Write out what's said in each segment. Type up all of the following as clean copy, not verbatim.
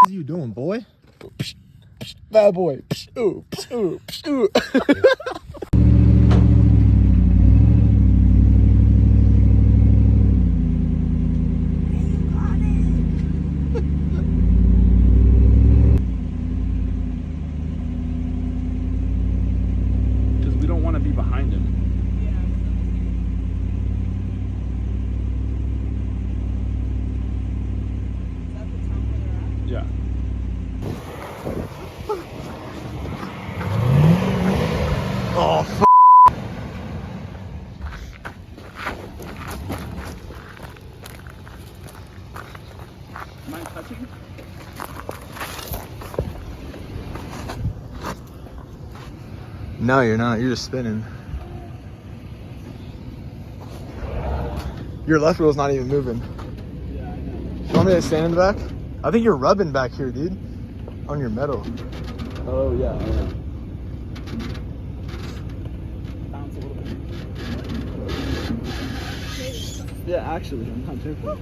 What are you doing, boy? Bad boy. Ooh, ooh, ooh. Because we don't want to be behind him. Yeah. Oh, f. Am I touching? No, you're not. You're just spinning. Your left wheel's not even moving. Yeah, I know. You want me to stand in the back? I think you're rubbing back here, dude. On your metal. Oh, yeah, I know. Bounce a little bit. Yeah, actually, I'm not joking. Oh,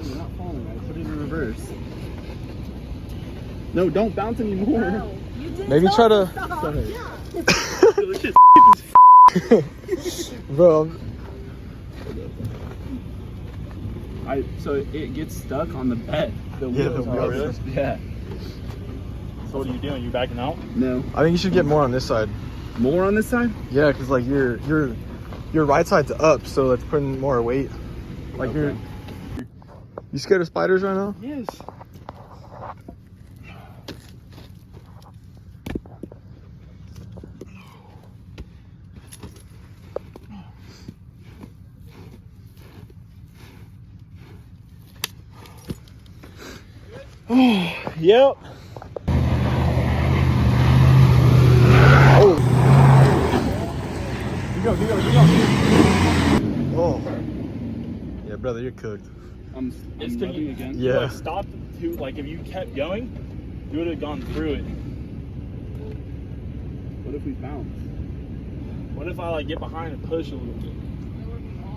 you're not falling right. Put it in reverse. No, don't bounce anymore. Wow. You did Maybe try to. Sorry. Yeah. This shit's Bro, so it gets stuck on the bed. The Yeah, the wheels. wheels. Yeah. So what are you doing? You backing out? No. I think you should get more on this side. More on this side? Yeah, because like your right side's up, so that's putting more weight. Like Okay. You scared of spiders right now? Yes. Oh, yep. Oh. You go. Oh. Yeah, brother, you're cooked. I'm rubbing again. Yeah. Like, stop to, like, if you kept going, you would have gone through it. What if we bounce? What if I, like, get behind and push a little bit?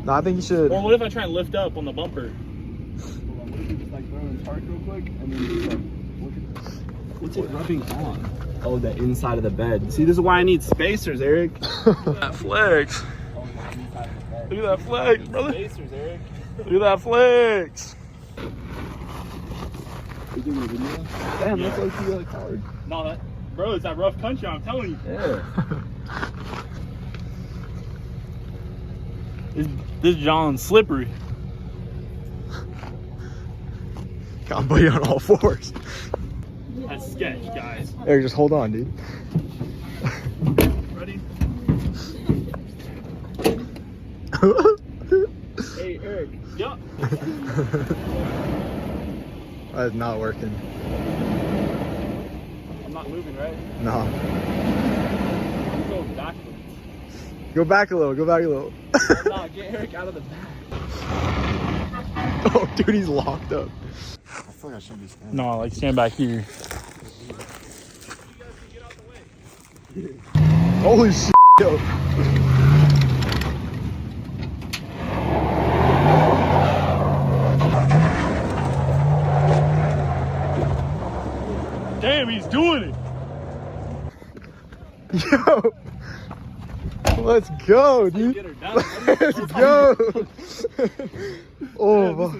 No, I think you should. Or what if I try and lift up on the bumper? Hold on, what if we just like throw in park real quick and then just like look at this? What's it rubbing on? Oh, the inside of the bed. See, this is why I need spacers, Eric. That flex. Oh, the inside of the bed. Look at that flex, brother. Spacers, Eric. Look at that flex. We doing a video? Damn, that's low-key hard. No, that, bro, it's that rough country, I'm telling you. Yeah. This John's slippery. I'll put you on all fours. That's sketch, guys. Eric, just hold on, dude. Ready? Hey, Eric. Yup. That is not working. I'm not moving, right? No. I'm going backwards. Go back a little. Go back a little. Nah, get Eric out of the back. Oh, dude, he's locked up. I feel like I should be standing. No, like stand back here. Holy shit, yo. Damn, he's doing it. Yo. Let's go, dude. Get her down. Let's go. Oh, wow.